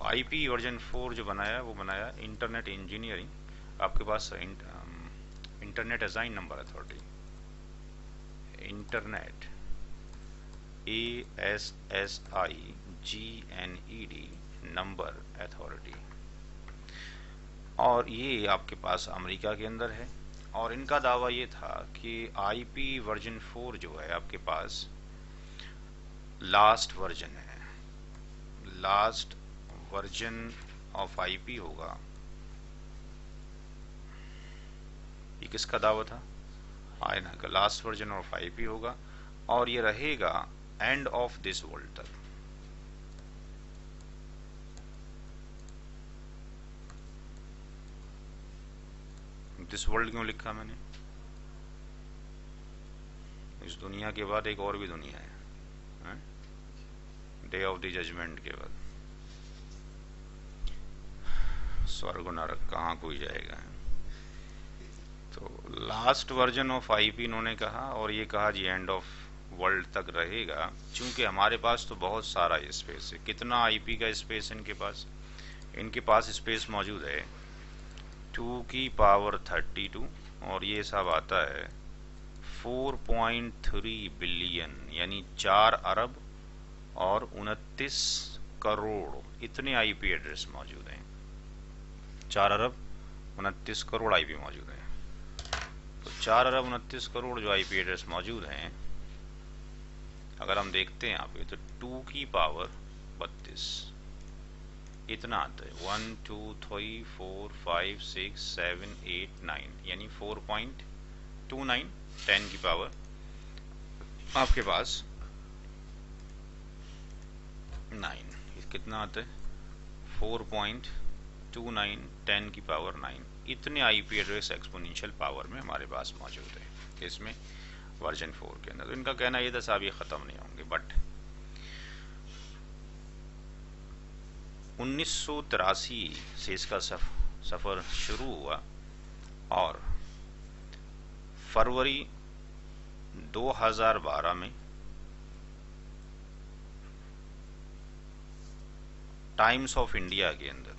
IP version 4 जो बनाया वो बनाया इंटरनेट इंजीनियरिंग। आपके पास internet design number authority, internet ASSIGNED number authority, और ये आपके पास अमेरिका के अंदर है। और इनका दावा ये था कि आईपी वर्जन 4 जो है आपके पास लास्ट वर्जन है, लास्ट वर्जन ऑफ आईपी होगा। ये किसका दावा था? आईना का लास्ट वर्जन ऑफ आईपी होगा, और ये रहेगा एंड ऑफ दिस वर्ल्ड तक। दिस वर्ल्ड क्यों लिखा मैंने? इस दुनिया के बाद एक और भी दुनिया है, डे ऑफ द जजमेंट के बाद। स्वर्ग नरक कहाँ कोई जाएगा। तो लास्ट वर्जन ऑफ आईपी इन्होंने कहा, और ये कहा जी एंड ऑफ वर्ल्ड तक रहेगा, क्योंकि हमारे पास तो बहुत सारा स्पेस है। कितना आईपी का स्पेस है इनके पास? इनके पास स्पेस मौजूद है 2 की पावर 32, और ये सब आता है 4.3 बिलियन, यानी 4 अरब और 29 करोड़, इतने आईपी एड्रेस मौजूद हैं। 4 अरब 29 करोड़ आईपी मौजूद हैं। तो 4 अरब 29 करोड़ जो आईपी एड्रेस मौजूद हैं, अगर हम देखते हैं यहाँ पे तो 2 की पावर 32 इतना आता है 1 2 3 4 5 6 7 8 9, यानी 4.29 10 की पावर आपके पास 9। कितना आता है? 4.29 10 की पावर 9। इतने आईपी एड्रेस एक्सपोनेंशियल पावर में हमारे पास मौजूद है इसमें वर्जन 4 के अंदर। तो इनका कहना ये था साहब ये ख़त्म नहीं होंगे, बट 1983 से इसका सफ़र शुरू हुआ, और फरवरी 2012 में टाइम्स ऑफ इंडिया के अंदर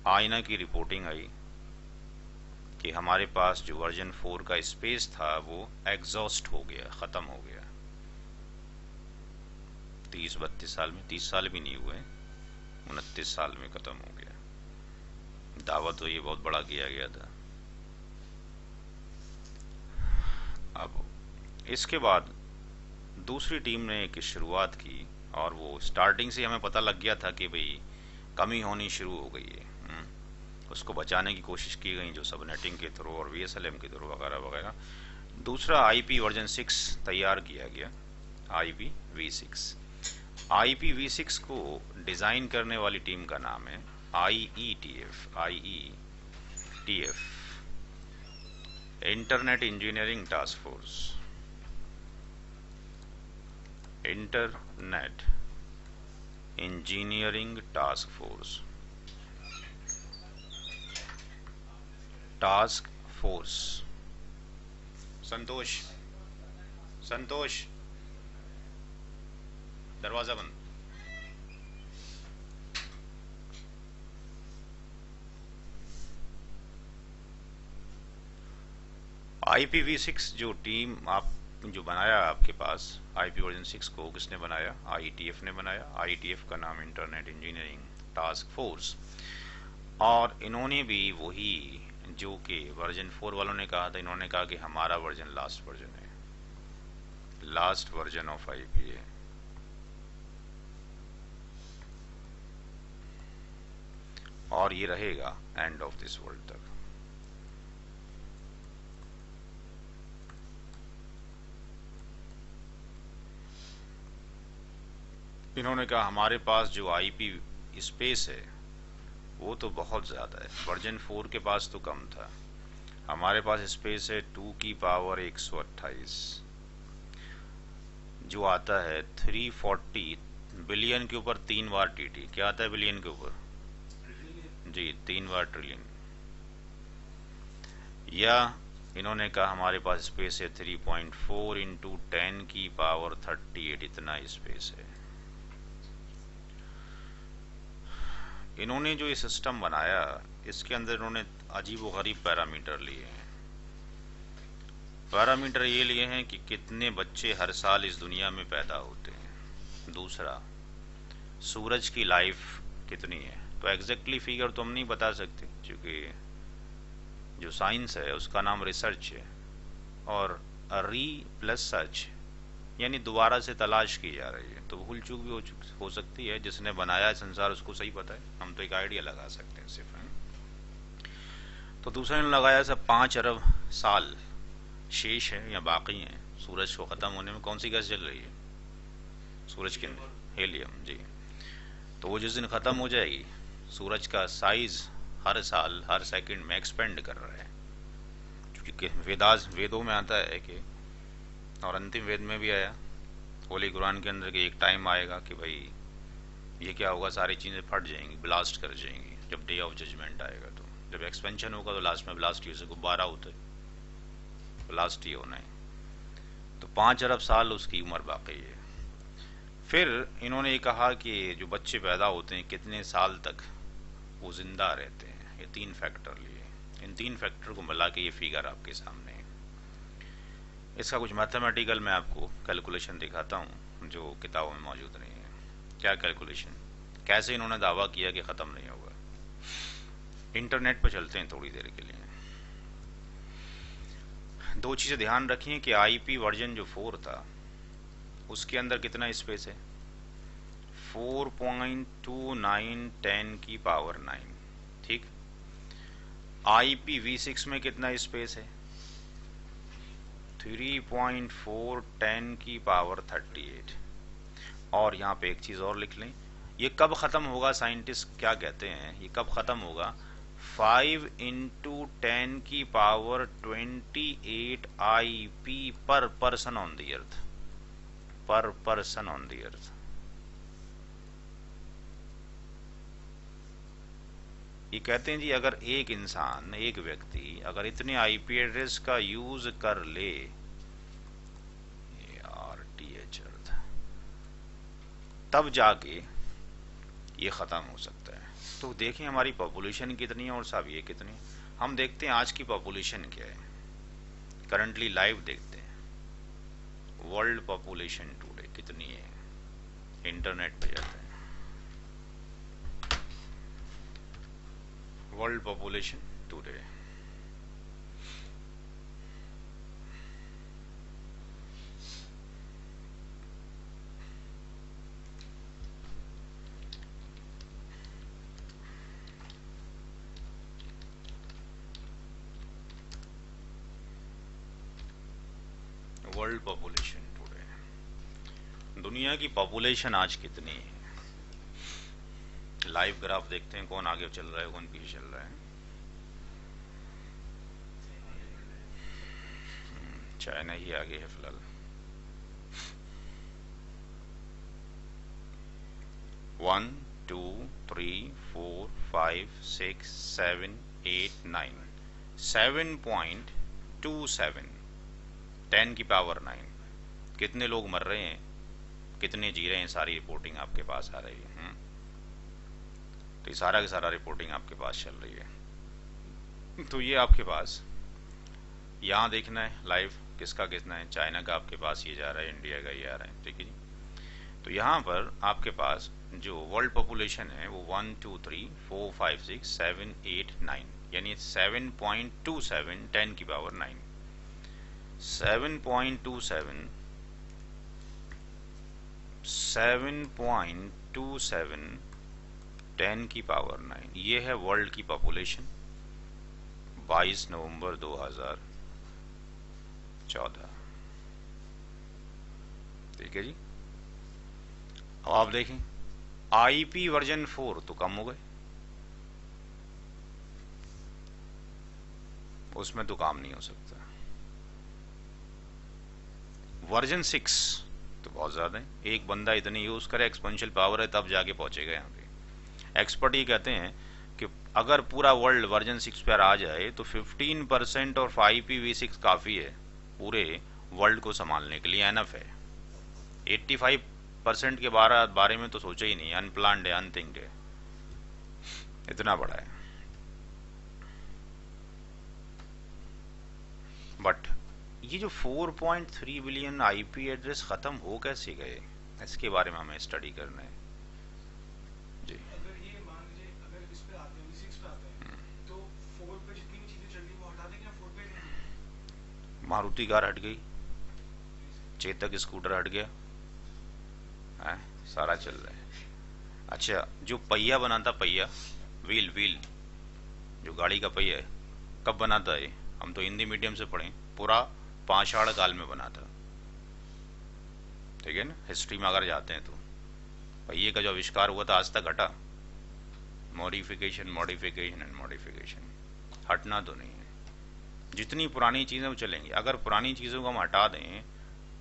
आईना की रिपोर्टिंग आई कि हमारे पास जो वर्जन 4 का स्पेस था वो एग्जॉस्ट हो गया, ख़त्म हो गया। 30-32 साल में, 30 साल भी नहीं हुए, 29 साल में ख़त्म हो गया। दावा तो ये बहुत बड़ा किया गया था। अब इसके बाद दूसरी टीम ने एक शुरुआत की, और वो स्टार्टिंग से हमें पता लग गया था कि भाई कमी होनी शुरू हो गई है। उसको बचाने की कोशिश की गई, जो सबनेटिंग के थ्रू और वीएसएलएम के थ्रू वगैरह वगैरह। दूसरा आईपी वर्जन 6 तैयार किया गया, आईपी V6। आईपी V6 को डिज़ाइन करने वाली टीम का नाम है IETF, internet engineering task force, internet engineering task force, task force. Santosh, Santosh, दरवाजा बंद। IPv6 जो टीम आप जो बनाया आपके पास आईपी वर्जन 6 को, किसने बनाया? IETF ने बनाया। IETF का नाम इंटरनेट इंजीनियरिंग टास्क फोर्स। और इन्होंने भी वही जो कि वर्जन 4 वालों ने कहा था, इन्होंने कहा कि हमारा वर्जन लास्ट वर्जन है, लास्ट वर्जन ऑफ आईपी है। और ये रहेगा एंड ऑफ दिस वर्ल्ड तक। इन्होंने कहा हमारे पास जो आईपी स्पेस है वो तो बहुत ज़्यादा है, वर्जन 4 के पास तो कम था। हमारे पास स्पेस है 2 की पावर 128, जो आता है 340 बिलियन के ऊपर 3 बार टीटी। क्या आता है बिलियन के ऊपर? जी, 3 बार ट्रिलियन। या इन्होंने कहा हमारे पास स्पेस है 3.4 इंटू 10 की पावर 38, इतना स्पेस है। इन्होंने जो ये सिस्टम बनाया, इसके अंदर इन्होंने अजीब व गरीब पैरामीटर लिए हैं। पैरामीटर ये लिए हैं कि कितने बच्चे हर साल इस दुनिया में पैदा होते हैं। दूसरा, सूरज की लाइफ कितनी है। तो एग्जैक्टली फिगर तो हम नहीं बता सकते, क्योंकि जो साइंस है उसका नाम रिसर्च है, और री प्लस सर्च यानी दोबारा से तलाश की जा रही है। तो भूल चूक भी हो सकती है। जिसने बनाया है संसार उसको सही पता है, हम तो एक आइडिया लगा सकते हैं सिर्फ। तो दूसरे ने लगाया सब 5 अरब साल शेष है या बाकी हैं सूरज को ख़त्म होने में। कौन सी गैस जल रही है सूरज के अंदर? हेलियम जी। तो वो जिस दिन ख़त्म हो जाएगी, सूरज का साइज हर साल हर सेकंड में एक्सपेंड कर रहा है, क्योंकि वेदों में आता है कि, और अंतिम वेद में भी आया होली कुरान के अंदर, कि एक टाइम आएगा कि भाई ये क्या होगा, सारी चीज़ें फट जाएंगी, ब्लास्ट कर जाएंगी। जब डे ऑफ जजमेंट आएगा, तो जब एक्सपेंशन होगा तो लास्ट में ब्लास्ट ही, जैसे गुब्बारा होता है, ब्लास्ट ही होना है। तो 5 अरब साल उसकी उम्र बाकी है। फिर इन्होंने ये कहा कि जो बच्चे पैदा होते हैं कितने साल तक वो जिंदा रहते हैं। ये 3 फैक्टर लिए, इन 3 फैक्टर को मिला के ये फिगर आपके सामने है। इसका कुछ मैथमेटिकल मैं आपको कैलकुलेशन दिखाता हूँ जो किताबों में मौजूद नहीं है। क्या कैलकुलेशन, कैसे इन्होंने दावा किया कि ख़त्म नहीं होगा। इंटरनेट पर चलते हैं थोड़ी देर के लिए। 2 चीज़ें ध्यान रखिए कि आईपी वर्जन जो 4 था उसके अंदर कितना स्पेस है, 4.2910 की पावर 9, ठीक। IPv6 में कितना स्पेस है, 3.410 की पावर 38। और यहाँ पे एक चीज़ और लिख लें, ये कब ख़त्म होगा, साइंटिस्ट क्या कहते हैं, ये कब ख़त्म होगा, 5 × 10 की पावर 28 IP पर पर्सन ऑन दी अर्थ, पर पर्सन ऑन दी अर्थ। ये कहते हैं जी, अगर एक इंसान, एक व्यक्ति अगर इतने आईपी एड्रेस का यूज कर ले, RTH अर्थ, तब जाके ये खत्म हो सकता है। तो देखें हमारी पॉपुलेशन कितनी है और साहब ये कितनी। हम देखते हैं आज की पॉपुलेशन क्या है, करंटली लाइव देखते हैं वर्ल्ड पॉपुलेशन टुडे कितनी है। इंटरनेट पे जाते हैं, world population today, world population today, दुनिया की पॉपुलेशन आज कितनी है। लाइव ग्राफ देखते हैं, कौन आगे चल रहा है कौन पीछे चल रहा है। चाइना ही आगे है फिलहाल। 1 2 3 4 5 6 7 8 9, 7.27, 10 की पावर 9। कितने लोग मर रहे हैं, कितने जी रहे हैं, सारी रिपोर्टिंग आपके पास आ रही है। तो ये सारा का सारा रिपोर्टिंग आपके पास चल रही है। तो ये आपके पास यहाँ देखना है लाइव किसका कितना है। चाइना का आपके पास ये जा रहा है, इंडिया का ये आ रहा है, ठीक है जी। तो यहाँ पर आपके पास जो वर्ल्ड पॉपुलेशन है वो 1 2 3 4 5 6 7 8 9, यानी 7.27, 10 की पावर 9, 7.27, 7.27, 10 की पावर 9। ये है वर्ल्ड की पॉपुलेशन 22 नवंबर 2014, ठीक है जी। अब आप देखें आईपी वर्जन 4 तो कम हो गए, उसमें तो काम नहीं हो सकता। वर्जन 6 तो बहुत ज्यादा है, एक बंदा इतनी यूज करे, एक्सपोनेंशियल पावर है तब जाके पहुंचेगा यहाँ पे। एक्सपर्ट ये कहते हैं कि अगर पूरा वर्ल्ड वर्जन 6 पर आ जाए तो 15% और IPv6 काफी है पूरे वर्ल्ड को संभालने के लिए, एनफ है। 85% के बारे में तो सोचा ही नहीं, अनप्लान्ड है, अनथिंक्ड है। इतना बड़ा है। बट ये जो 4.3 बिलियन आईपी एड्रेस खत्म हो कैसे गए, इसके बारे में हमें स्टडी करना है जी। अगर ये मान लीजिए अगर इस पे आते हैं V6 पे आते हैं तो फोर्ड पे जितनी भी चीजें चल रही है वो हटा देंगे या फोर्ड पे रहेंगी? मारुति कार हट गई, जी सर। चेतक स्कूटर हट गया है, सारा चल रहा है। अच्छा, जो पहिया बनाता, पहिया, व्हील व्हील, जो गाड़ी का पहिया है, कब बना था ये? हम तो हिंदी मीडियम से पढ़े, पूरा पाषाण काल में बना था, ठीक है ना, हिस्ट्री में अगर जाते हैं तो। पहिए का जो आविष्कार हुआ था आज तक हटा? मॉडिफिकेशन मॉडिफिकेशन एंड मॉडिफिकेशन, हटना तो नहीं है। जितनी पुरानी चीज़ें वो चलेंगी, अगर पुरानी चीज़ों को हम हटा दें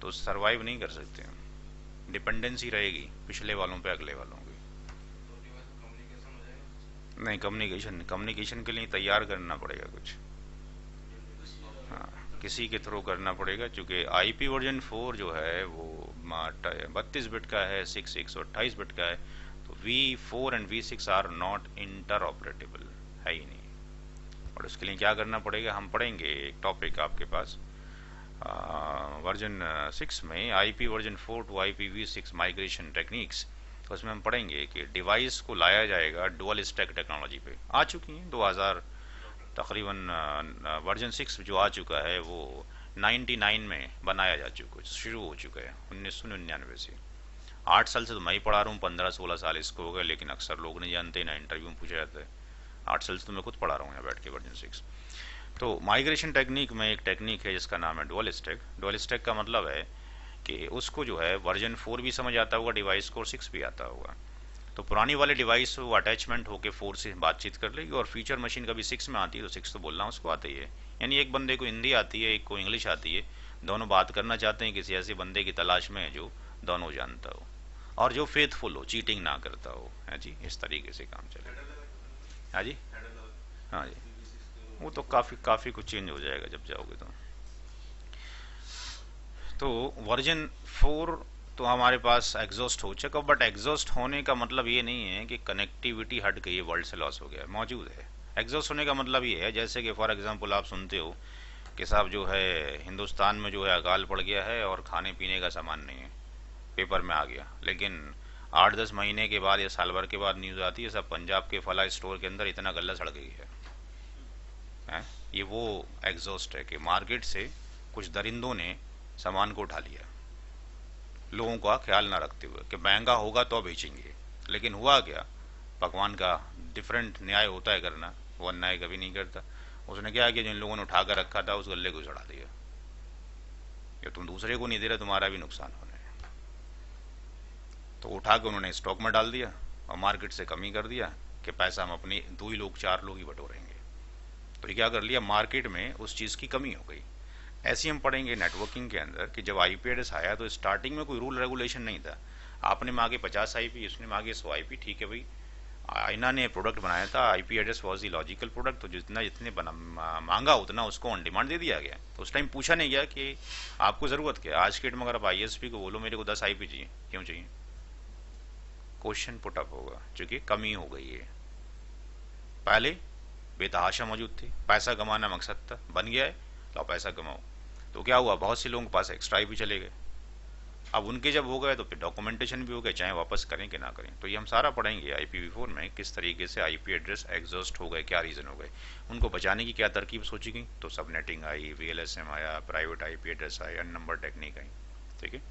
तो सरवाइव नहीं कर सकते हम, डिपेंडेंसी रहेगी पिछले वालों पे, अगले वालों की। नहीं, कम्युनिकेशन, कम्युनिकेशन के लिए तैयार करना पड़ेगा कुछ, हाँ, किसी के थ्रू करना पड़ेगा, क्योंकि आईपी वर्जन 4 जो है वो 32 बिट का है, 128 बिट का है, तो V4 and V6 are not interoperable, है ही नहीं। और उसके लिए क्या करना पड़ेगा, हम पढ़ेंगे एक टॉपिक आपके पास वर्जन 6 में, IP version 4 to IPv6 migration techniques. तो उसमें हम पढ़ेंगे कि डिवाइस को लाया जाएगा डुअल स्टैक टेक्नोलॉजी पे, आ चुकी हैं 2000 तकरीबन, वर्जन 6 जो आ चुका है वो 99 में बनाया जा चुका, शुरू हो चुका है 1999 से। 8 साल से तो मैं ही पढ़ा रहा हूँ, 15-16 साल इसको हो गए, लेकिन अक्सर लोग नहीं जानते, ना इंटरव्यू में पूछा जाता है। 8 साल से तो मैं खुद पढ़ा रहा हूँ यहाँ बैठ के वर्जन 6। तो माइग्रेशन टेक्निक में एक टेक्निक है जिसका नाम है डुअल स्टैक। डुअल स्टैक का मतलब है कि उसको जो है वर्जन 4 भी समझ आता होगा डिवाइस को, और 6 भी आता होगा। तो पुरानी वाले डिवाइस वो अटैचमेंट होकर 4 से बातचीत कर लेगी, और फीचर मशीन कभी 6 में आती है तो 6 तो बोलना उसको आती है। यानी एक बंदे को हिंदी आती है, एक को इंग्लिश आती है, दोनों बात करना चाहते हैं किसी ऐसे बंदे की तलाश में जो दोनों जानता हो और जो फेथफुल हो, चीटिंग ना करता हो, है जी, इस तरीके से काम चलेगा। हाँ जी, हाँ जी, वो तो काफ़ी काफ़ी कुछ चेंज हो जाएगा जब जाओगे तो वर्जन 4 तो हमारे पास एग्जॉस्ट हो चुका, बट एग्जॉस्ट होने का मतलब ये नहीं है कि कनेक्टिविटी हट गई है, वर्ल्ड से लॉस हो गया, मौजूद है। एग्जॉस्ट होने का मतलब ये है, जैसे कि फॉर एग्जांपल आप सुनते हो कि साहब जो है हिंदुस्तान में जो है अकाल पड़ गया है और खाने पीने का सामान नहीं है, पेपर में आ गया, लेकिन 8-10 महीने के बाद या साल भर के बाद न्यूज़ आती है सब पंजाब के फला स्टोर के अंदर इतना गल्ला सड़ गई है? ये वो एग्जॉस्ट है कि मार्केट से कुछ दरिंदों ने सामान को उठा लिया, लोगों का ख्याल ना रखते हुए कि महंगा होगा तो बेचेंगे। लेकिन हुआ क्या, पकवान का डिफरेंट न्याय होता है करना, वो अन्याय कभी नहीं करता। उसने क्या किया, जिन लोगों ने उठा कर रखा था उस गल्ले को चढ़ा दिया, ये तुम दूसरे को नहीं दे रहे, तुम्हारा भी नुकसान होना है। तो उठा के उन्होंने स्टॉक में डाल दिया और मार्केट से कमी कर दिया कि पैसा हम अपने 2 ही लोग 4 लोग ही बटोरेंगे। तो ये क्या कर लिया, मार्केट में उस चीज़ की कमी हो गई। ऐसे हम पढ़ेंगे नेटवर्किंग के अंदर कि जब आईपी एड्रेस आया तो स्टार्टिंग में कोई रूल रेगुलेशन नहीं था। आपने मांगे 50 आईपी, उसने मांगे 100 आईपी, ठीक है भाई, आइना ने प्रोडक्ट बनाया था, IP address was the logical product, तो जितना जितने मांगा उतना उसको ऑन डिमांड दे दिया गया। तो उस टाइम पूछा नहीं गया कि आपको ज़रूरत क्या। आज के डेट में अगर आप आईएसपी को बोलो मेरे को 10 आईपी चाहिए, क्यों चाहिए, क्वेश्चन पुटअप होगा, क्योंकि कमी हो गई है। पहले बेतहाशा मौजूद थी, पैसा कमाना मकसद था, बन गया है तो पैसा कमाओ। तो क्या हुआ, बहुत से लोगों के पास एक्स्ट्रा आईपी चले गए। अब उनके जब हो गए तो फिर डॉक्यूमेंटेशन भी हो गए, चाहे वापस करें कि ना करें। तो ये हम सारा पढ़ेंगे IPv4 में, किस तरीके से आईपी एड्रेस एग्जॉस्ट हो गए, क्या रीज़न हो गए, उनको बचाने की क्या तरकीब सोची गई। तो सबनेटिंग आई, VLSM आया, प्राइवेट आईपी एड्रेस आए, अननंबर टेक्निक आई, ठीक है।